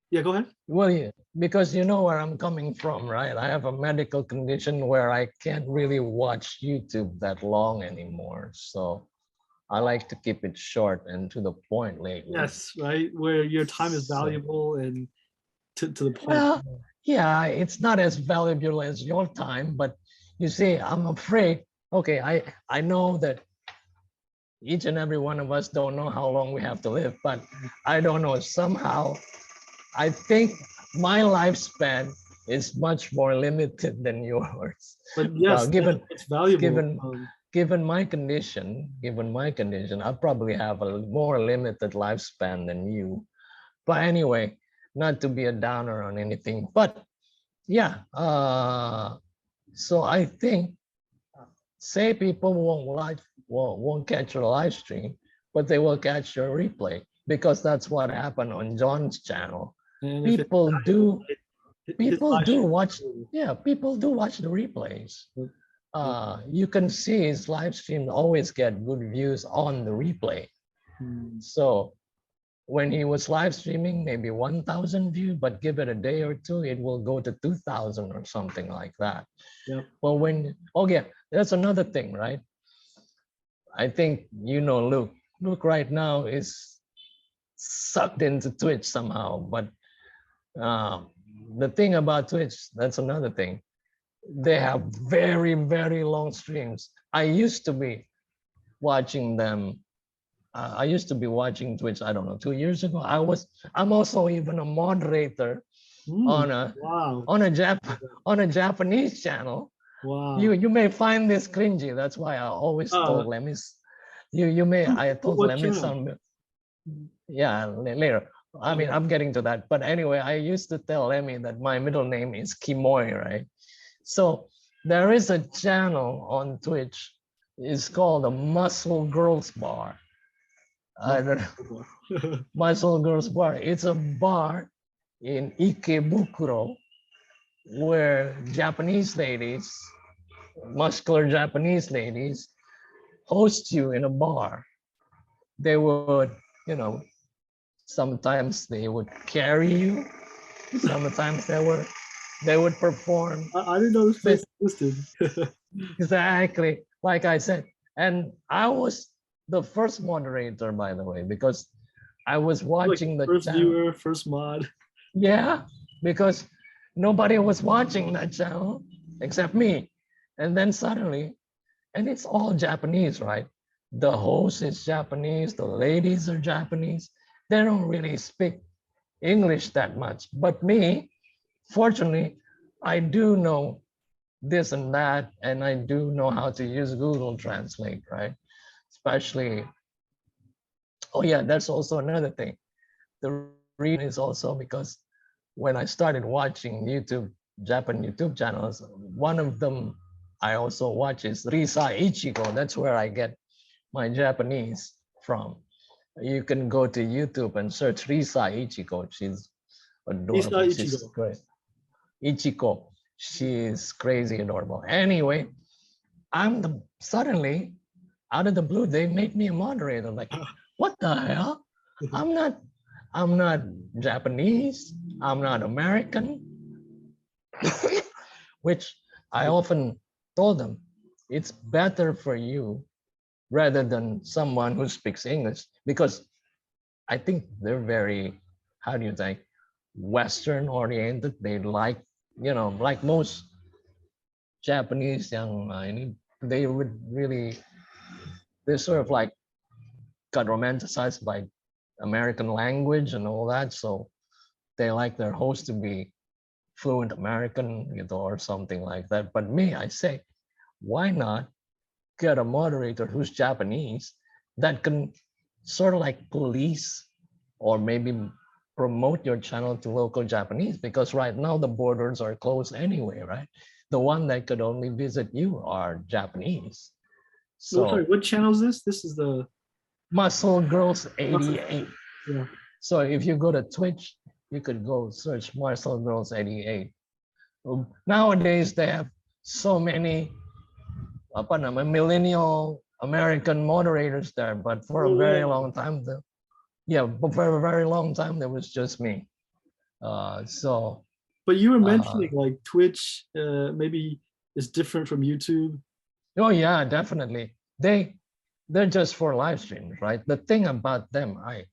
Speaker 1: Yeah, go ahead.
Speaker 2: Well, yeah, because you know where I'm coming from, right? I have a medical condition where I can't really watch YouTube that long anymore. So I like to keep it short and to the point lately.
Speaker 1: Yes, right. Where your time is valuable and to the point.
Speaker 2: Well, yeah, it's not as valuable as your time, but you see, I'm afraid. Okay, I know that each and every one of us don't know how long we have to live, but I don't know, somehow I think my lifespan is much more limited than yours.
Speaker 1: But yes,
Speaker 2: well,
Speaker 1: it's valuable.
Speaker 2: Given my condition, I probably have a more limited lifespan than you. But anyway, not to be a downer on anything, but yeah. So I think, say people won't catch your live stream, but they will catch your replay, because that's what happened on John's channel. People do watch the replays. You can see his live stream always get good views on the replay. So when he was live streaming, maybe 1,000 views, but give it a day or two, it will go to 2,000 or something like that.
Speaker 1: Yep.
Speaker 2: Well, that's another thing, right? I think Luke right now is sucked into Twitch somehow, but the thing about Twitch, that's another thing. They have very, very long streams. I used to be watching them. I used to be watching Twitch, I don't know, 2 years ago. I'm also even a moderator on a Japanese channel.
Speaker 1: Wow.
Speaker 2: You may find this cringy. That's why I always told Lemmy. I told Lemmy some. Yeah, later. I mean, I'm getting to that. But anyway, I used to tell Lemmy that my middle name is Kimoy, right? So there is a channel on Twitch. It's called the Muscle Girls Bar. Muscle Girls Bar. It's a bar in Ikebukuro where Japanese ladies, muscular Japanese ladies, host you in a bar. They would, sometimes they would carry you. Sometimes they would perform.
Speaker 1: I didn't know this place existed.
Speaker 2: Exactly, like I said. And I was the first moderator, by the way, because I was watching the
Speaker 1: first viewer, first mod.
Speaker 2: Yeah, because nobody was watching that channel except me. And then suddenly, and it's all Japanese, right? The host is Japanese, the ladies are Japanese. They don't really speak English that much. But me, fortunately, I do know this and that, and I do know how to use Google Translate, right? Especially, oh yeah, that's also another thing. The reason is also because when I started watching YouTube, Japan YouTube channels, one of them I also watch is Risa Ichigo. That's where I get my Japanese from. You can go to YouTube and search Risa Ichigo. She's
Speaker 1: Isa
Speaker 2: adorable. She's
Speaker 1: Ichigo.
Speaker 2: great. Ichiko. She's crazy adorable. Anyway, suddenly out of the blue, they made me a moderator. Like, what the hell? I'm not I'm not Japanese. I'm not American. Which I often told them, it's better for you rather than someone who speaks English, because I think they're very, how do you think, Western oriented. They like, like most Japanese young, they would really, they're sort of like got romanticized by American language and all that. So they like their host to be fluent American, or something like that. But me, I say, why not get a moderator who's Japanese that can sort of like police or maybe promote your channel to local Japanese, because right now the borders are closed anyway, right? The one that could only visit you are Japanese.
Speaker 1: No, sorry,
Speaker 2: So
Speaker 1: what channel is this? This is the
Speaker 2: Muscle Girls 88.
Speaker 1: yeah.
Speaker 2: So if you go to Twitch, you could go search Muscle Girls 88. Nowadays they have so many millennial American moderators there, but for a
Speaker 1: No
Speaker 2: very
Speaker 1: way.
Speaker 2: long time, but for a very long time, there was just me. So,
Speaker 1: But you were
Speaker 2: uh,
Speaker 1: mentioning like Twitch maybe is different from YouTube.
Speaker 2: oh yeah, definitely. They're just for live streams, right? The thing about them, I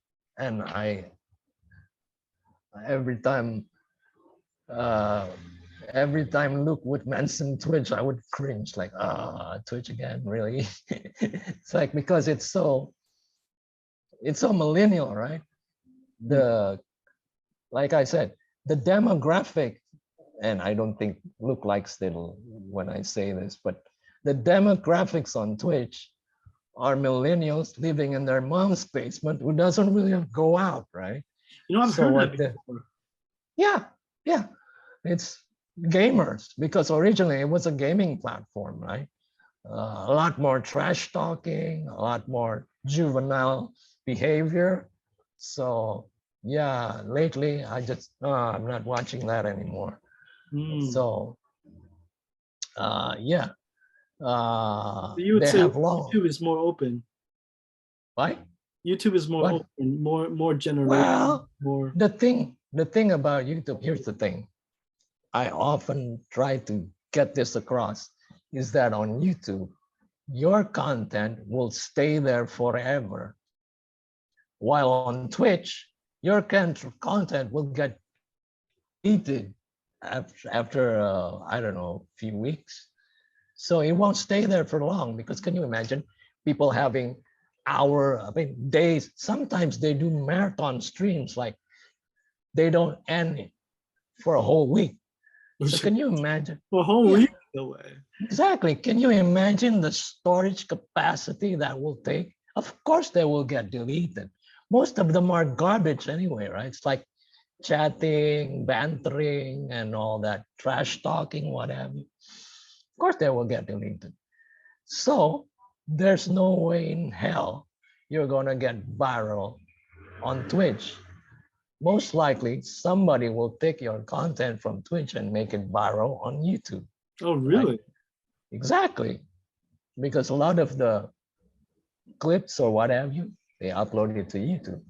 Speaker 2: every time uh every time Luke would mention Twitch, I would cringe, like, Twitch again, really? It's like, because it's so millennial, right?
Speaker 1: Hmm.
Speaker 2: The Like I said, the demographic, and I don't think Luke likes it when I say this, but the demographics on Twitch are millennials living in their mom's basement who doesn't really go out, right?
Speaker 1: You know, I've
Speaker 2: So
Speaker 1: heard that
Speaker 2: what the
Speaker 1: before.
Speaker 2: yeah, yeah, it's gamers, because originally it was a gaming platform, right? A lot more trash talking, a lot more juvenile behavior. So yeah, lately I'm not watching that anymore.
Speaker 1: Hmm.
Speaker 2: So yeah,
Speaker 1: So you would
Speaker 2: they
Speaker 1: say
Speaker 2: have long.
Speaker 1: YouTube is more open.
Speaker 2: Why?
Speaker 1: YouTube is more
Speaker 2: What?
Speaker 1: open, more generation,
Speaker 2: Well,
Speaker 1: more.
Speaker 2: the thing about YouTube, here's the thing. I often try to get this across, is that on YouTube, your content will stay there forever. While on Twitch, your content will get deleted after I don't know, a few weeks. So it won't stay there for long, because can you imagine people having days, sometimes they do marathon streams, like they don't end for a whole week. So can you imagine?
Speaker 1: For a whole
Speaker 2: Yeah,
Speaker 1: week away.
Speaker 2: exactly. Can you imagine the storage capacity that will take? Of course, they will get deleted. Most of them are garbage anyway, right? It's like chatting, bantering, and all that trash talking, whatever. Of course, they will get deleted. So there's no way in hell you're gonna get viral on Twitch. Most likely, somebody will take your content from Twitch and make it viral on YouTube,
Speaker 1: Oh,
Speaker 2: right?
Speaker 1: really?
Speaker 2: Exactly, because a lot of the clips or what have you, they upload it to YouTube,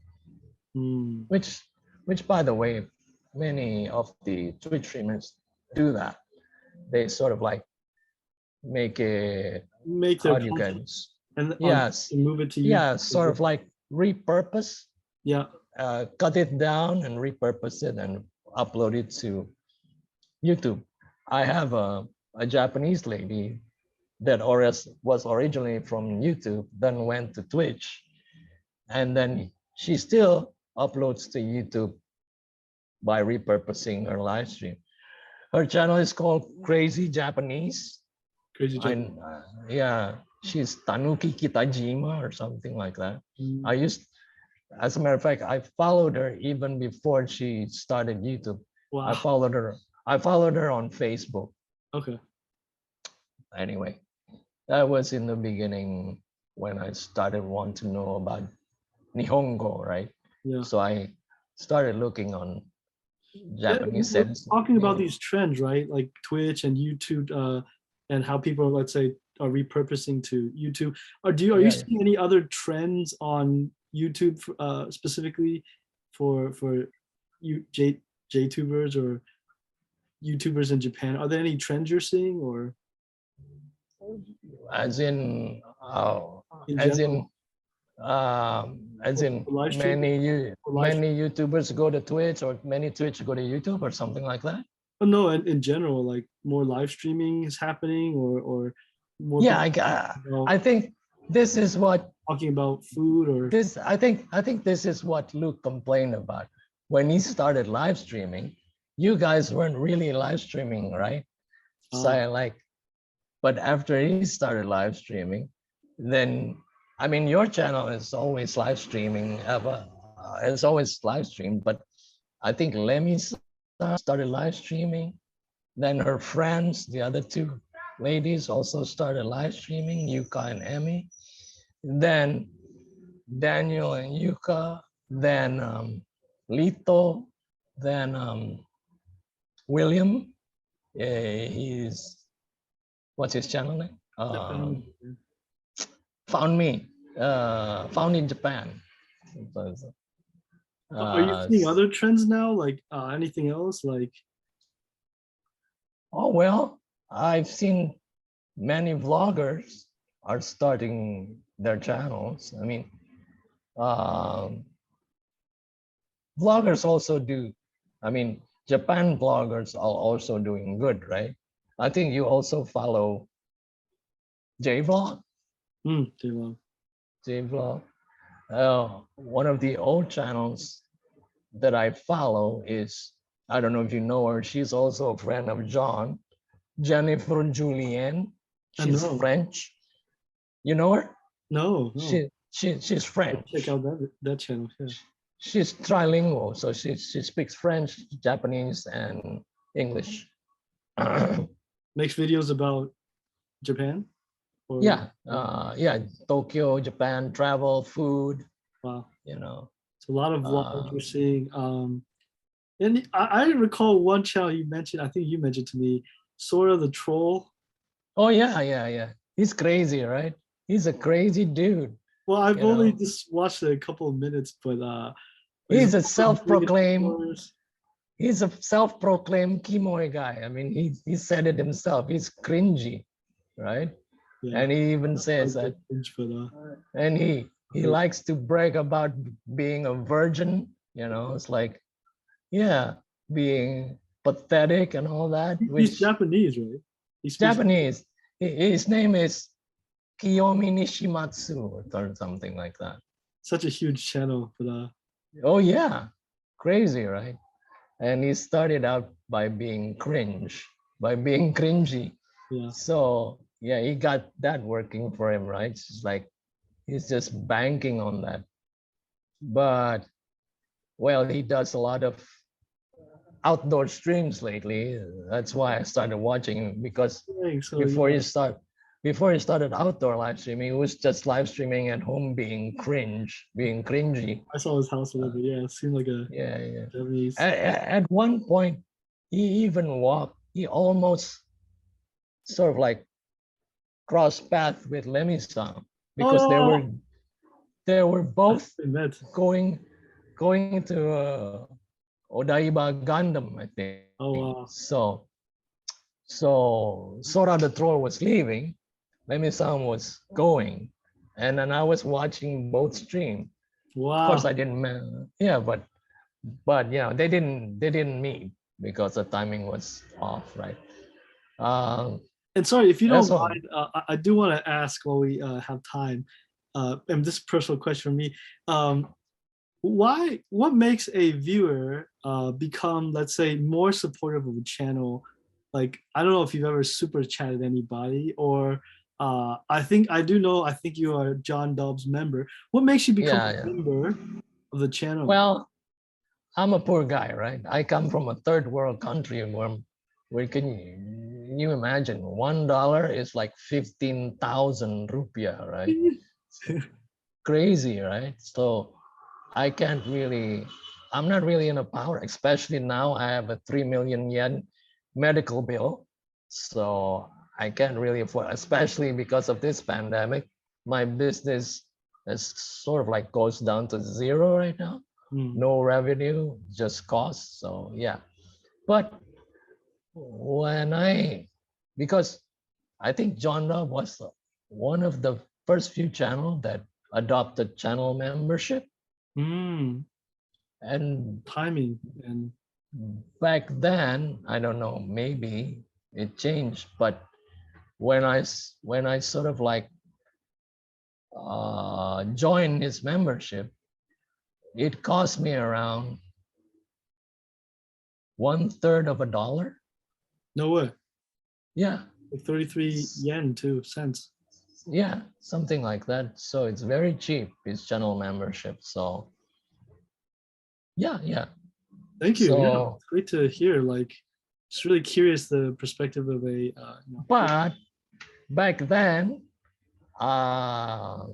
Speaker 1: Hmm.
Speaker 2: which, by the way, many of the Twitch streamers do that. They sort of like make it,
Speaker 1: Make their
Speaker 2: how do you
Speaker 1: content
Speaker 2: guys?
Speaker 1: and on
Speaker 2: Yes,
Speaker 1: and move it to
Speaker 2: yeah,
Speaker 1: YouTube as
Speaker 2: sort
Speaker 1: well.
Speaker 2: of like repurpose,
Speaker 1: Yeah.
Speaker 2: cut it down and repurpose it and upload it to YouTube. I have a Japanese lady that was originally from YouTube, then went to Twitch, and then she still uploads to YouTube by repurposing her live stream. Her channel is called Crazy Japanese.
Speaker 1: Crazy Japanese.
Speaker 2: Yeah, she's Tanuki Kitajima or something like that.
Speaker 1: Mm.
Speaker 2: As a matter of fact, I followed her even before she started YouTube.
Speaker 1: Wow.
Speaker 2: I followed her on Facebook.
Speaker 1: Okay.
Speaker 2: Anyway, that was in the beginning when I started wanting to know about Nihongo, right?
Speaker 1: Yeah.
Speaker 2: So I started looking on Japanese
Speaker 1: We're
Speaker 2: sense.
Speaker 1: talking about these trends, right? Like Twitch and YouTube, and how people, let's say, are repurposing to YouTube. Are you seeing any other trends on YouTube, specifically for JTubers or YouTubers in Japan? Are there any trends you're seeing, or
Speaker 2: as in
Speaker 1: general?
Speaker 2: As in
Speaker 1: Live streaming?
Speaker 2: many YouTubers go to Twitch, or many Twitch go to YouTube, or something like that?
Speaker 1: Oh, no, in general, like more live streaming is happening, or more.
Speaker 2: Yeah, I think this is what
Speaker 1: talking about food, or
Speaker 2: this. I think this is what Luke complained about when he started live streaming. You guys weren't really live streaming, right? So but after he started live streaming, then I mean, your channel is always live streaming. It's always live streamed, but I think Lemmy started live streaming. Then her friends, the other two ladies, also started live streaming, Yuka and Emmy. Then Daniel and Yuka. Then Lito. Then William. He's what's his channel name? Found me. Found in Japan.
Speaker 1: are you seeing other trends now, like anything else, like?
Speaker 2: Oh, well, I've seen many vloggers are starting their channels. I mean, vloggers also do. I mean, Japan vloggers are also doing good, right? I think you also follow J-Vlog.
Speaker 1: J-Vlog.
Speaker 2: J-Vlog. One of the old channels that I follow is, I don't know if you know her, she's also a friend of John, Jennifer Julien. She's French. You know her?
Speaker 1: No.
Speaker 2: She's French.
Speaker 1: I'll check out that channel. Yeah.
Speaker 2: She's trilingual, so she speaks French, Japanese, and English.
Speaker 1: Makes videos about Japan?
Speaker 2: Or, yeah, Tokyo, Japan, travel, food.
Speaker 1: Wow.
Speaker 2: You know.
Speaker 1: It's a lot of vlogs we're seeing. And I recall one channel you mentioned, I think you mentioned to me, Sora the Troll.
Speaker 2: Oh, yeah. He's crazy, right? He's a crazy dude.
Speaker 1: Well, I've only just watched it a couple of minutes, but
Speaker 2: he's a self-proclaimed Kimoy guy. I mean, he said it himself. He's cringy, right? Yeah. And he even says that. And he likes to brag about being a virgin. You know, it's like, yeah, being pathetic and all that.
Speaker 1: He's Japanese, right?
Speaker 2: He's Japanese. His name is Kiyomi Nishimatsu or something like that.
Speaker 1: Such a huge channel for that.
Speaker 2: Oh yeah, crazy, right? And he started out by being cringy. Yeah. So yeah, he got that working for him, right? It's like he's just banking on that. But well, he does a lot of outdoor streams lately. That's why I started watching him, because before he started outdoor live streaming, he was just live streaming at home being cringy.
Speaker 1: I saw his house a little bit. Yeah, it seemed like a Japanese.
Speaker 2: At one point, he almost sort of like crossed path with Lemmy-san, because they were both going to Odaiba Gundam, I think.
Speaker 1: Oh wow.
Speaker 2: So Sora the Troll was leaving, Lemmy-san was going, and then I was watching both stream.
Speaker 1: Wow.
Speaker 2: Of course I didn't, but yeah, they didn't meet because the timing was off, right?
Speaker 1: And sorry, if you don't mind, I do want to ask while we have time, and this is a personal question for me. what makes a viewer become, let's say, more supportive of a channel? Like, I don't know if you've ever super chatted anybody, or I do know, I think you are John Dobbs member. What makes you become
Speaker 2: Yeah,
Speaker 1: a
Speaker 2: yeah.
Speaker 1: member of the channel?
Speaker 2: Well, I'm a poor guy, right? I come from a third world country where can you imagine $1 is like 15,000 rupiah, right? Crazy, right? So I can't really, I'm not really in a power, especially now I have a 3 million yen medical bill. So I can't really afford, especially because of this pandemic. My business is sort of like goes down to zero right now.
Speaker 1: Hmm.
Speaker 2: No revenue, just costs. So yeah. But when because I think genre was one of the first few channel that adopted channel membership.
Speaker 1: Hmm.
Speaker 2: And
Speaker 1: Timing and
Speaker 2: back then, I don't know, maybe it changed, but when I sort of like joined his membership, it cost me around 1/3 of a dollar.
Speaker 1: no way.
Speaker 2: Yeah,
Speaker 1: Like 33 yen, 2 cents.
Speaker 2: yeah, something like that. So it's very cheap, his channel membership. So yeah, yeah.
Speaker 1: Thank you. Yeah,
Speaker 2: So,
Speaker 1: it's great to hear. Like, just really curious the perspective of a
Speaker 2: but back then, uh,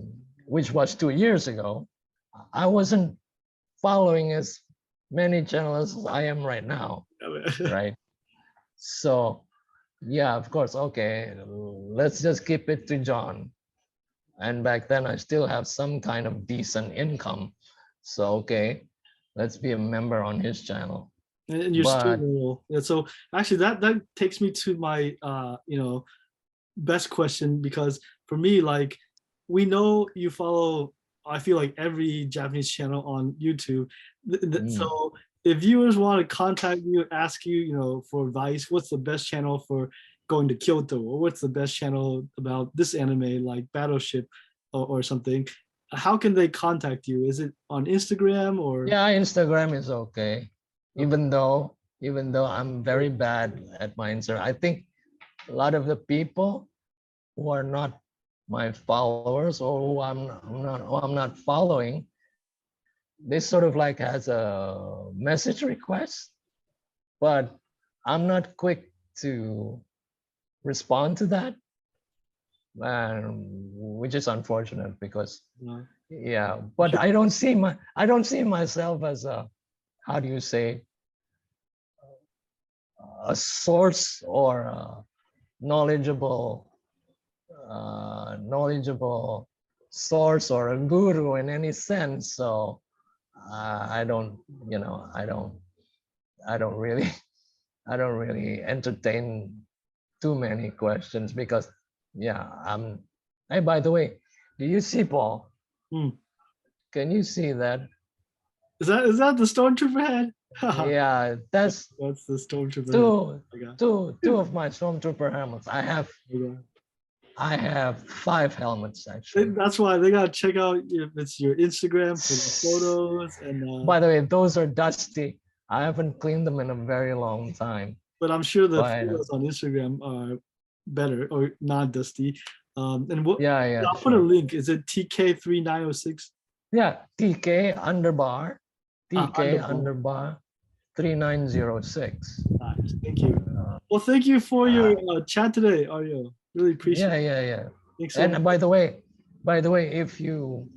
Speaker 2: which was 2 years ago, I wasn't following as many channels as I am right now, right? So yeah, of course, okay, let's just keep it to John. And back then I still have some kind of decent income. So okay, let's be a member on his channel.
Speaker 1: and you're still
Speaker 2: But
Speaker 1: rural. Yeah, so actually that takes me to my best question, because for me, like, we know you follow, I feel like, every Japanese channel on YouTube.
Speaker 2: mm,
Speaker 1: So if viewers want to contact you, ask you, for advice, what's the best channel for going to Kyoto, or what's the best channel about this anime, like Battleship, or something, how can they contact you? Is it on Instagram or?
Speaker 2: yeah, Instagram is okay.
Speaker 1: Okay.
Speaker 2: Even though I'm very bad at my Instagram. I think a lot of the people who are not my followers or who I'm not following, they sort of like has a message request, but I'm not quick to respond to that, which is unfortunate because
Speaker 1: Uh,
Speaker 2: yeah. But I don't see myself as a, how do you say, a source or a knowledgeable knowledgeable source or a guru in any sense. So I don't, I don't really, I don't really entertain too many questions because, yeah, I'm. Hey, by the way, do you see Paul?
Speaker 1: hmm.
Speaker 2: Can you see that?
Speaker 1: Is that the stormtrooper head?
Speaker 2: Yeah, that's
Speaker 1: That's the stormtrooper head.
Speaker 2: two,
Speaker 1: I got.
Speaker 2: two of my stormtrooper helmets. I have 5 helmets actually.
Speaker 1: That's why they gotta check out if it's your Instagram for the photos, and
Speaker 2: By the way, those are dusty. I haven't cleaned them in a very long time.
Speaker 1: but I'm sure the
Speaker 2: But
Speaker 1: photos on Instagram are better or not dusty. And what
Speaker 2: yeah, yeah,
Speaker 1: I'll put a
Speaker 2: sure.
Speaker 1: link. Is it TK3906?
Speaker 2: Yeah, TK underbar, TK
Speaker 1: Underbar.
Speaker 2: underbar 3906.
Speaker 1: Nice. Thank you. Well, thank you for your
Speaker 2: Uh,
Speaker 1: chat today, Aryo. Really appreciate
Speaker 2: yeah,
Speaker 1: it.
Speaker 2: yeah, yeah.
Speaker 1: Thanks so much.
Speaker 2: And by the way, if you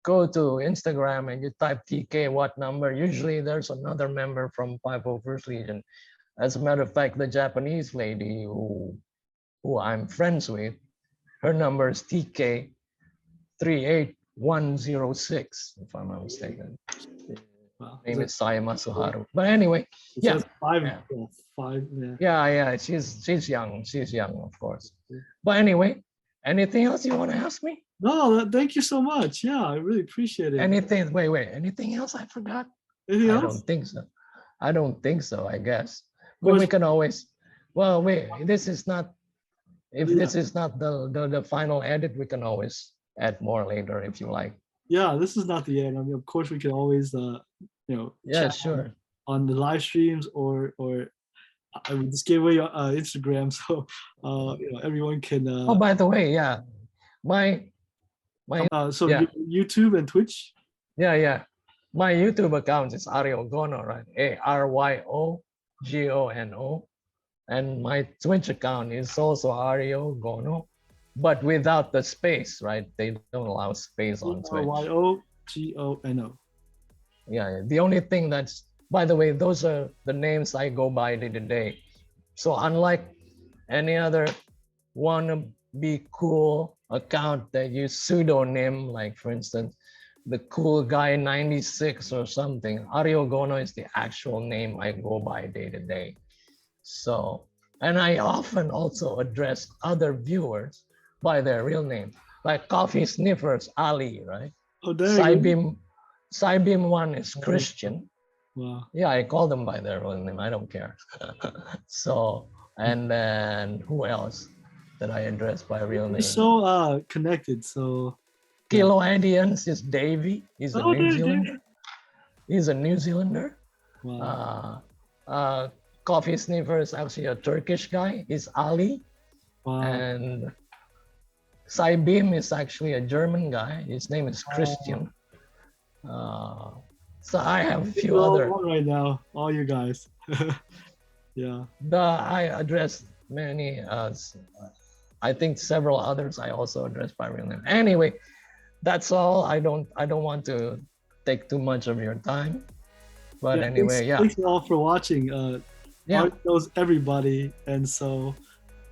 Speaker 2: go to Instagram and you type TK what number, usually there's another member from 501st Legion. As a matter of fact, the Japanese lady who I'm friends with, her number is TK 38106, if I'm not mistaken.
Speaker 1: Wow.
Speaker 2: Name is Sayama Suharu. But anyway,
Speaker 1: It
Speaker 2: yeah,
Speaker 1: says five,
Speaker 2: yeah,
Speaker 1: well, five. Yeah.
Speaker 2: yeah. She's young. She's young, of course. But anyway, anything else you want to ask me?
Speaker 1: No, thank you so much. Yeah, I really appreciate it.
Speaker 2: Anything? Wait. Anything else I forgot?
Speaker 1: Anything
Speaker 2: I
Speaker 1: else?
Speaker 2: don't think so. I don't think so. I guess.
Speaker 1: Of
Speaker 2: But
Speaker 1: course.
Speaker 2: we can always. Well, wait. This is not. If
Speaker 1: Yeah.
Speaker 2: this is not the final edit, we can always add more later if you like.
Speaker 1: yeah, this is not the end. I mean, of course, we can always,
Speaker 2: Yeah,
Speaker 1: chat
Speaker 2: sure.
Speaker 1: on the live streams, or I mean, just give away your Instagram, so everyone can.
Speaker 2: Oh, by the way, yeah, my my
Speaker 1: So
Speaker 2: yeah
Speaker 1: YouTube and Twitch.
Speaker 2: yeah my YouTube account is Ario Gono, right? ARYOGONO, and my Twitch account is also Ario Gono, but without the space, right? They don't allow space on Twitch.
Speaker 1: RYOGONO.
Speaker 2: Yeah, the only thing that's, by the way, those are the names I go by day to day. So unlike any other wanna be cool account that use pseudonym, like for instance, the cool guy 96 or something, Ario Gono is the actual name I go by day to day. So, and I often also address other viewers by their real name, like Coffee Sniffers Ali, right?
Speaker 1: Oh, there you go.
Speaker 2: Cybeam one is Christian.
Speaker 1: Wow.
Speaker 2: Yeah, I call them by their real name. I don't care. So, and then who else that I address by real
Speaker 1: We're
Speaker 2: name?
Speaker 1: so connected. So
Speaker 2: Kilo Indians is Davey. He's a
Speaker 1: oh,
Speaker 2: New
Speaker 1: there.
Speaker 2: Zealander. He's a New Zealander.
Speaker 1: Wow.
Speaker 2: Coffee Sniffer is actually a Turkish guy. He's Ali.
Speaker 1: Wow.
Speaker 2: And Cybeam is actually a German guy. His name is Christian. So I have a few other.
Speaker 1: Right now, all you guys. Yeah.
Speaker 2: I address many. I think several others I also address by real name. Anyway, that's all. I don't want to take too much of your time. But anyway,
Speaker 1: thanks all for watching.
Speaker 2: Yeah.
Speaker 1: Art knows everybody, and so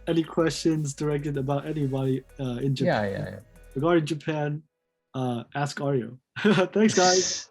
Speaker 1: any questions directed about anybody in Japan,
Speaker 2: Yeah.
Speaker 1: regarding Japan, ask Ario. Thanks, guys.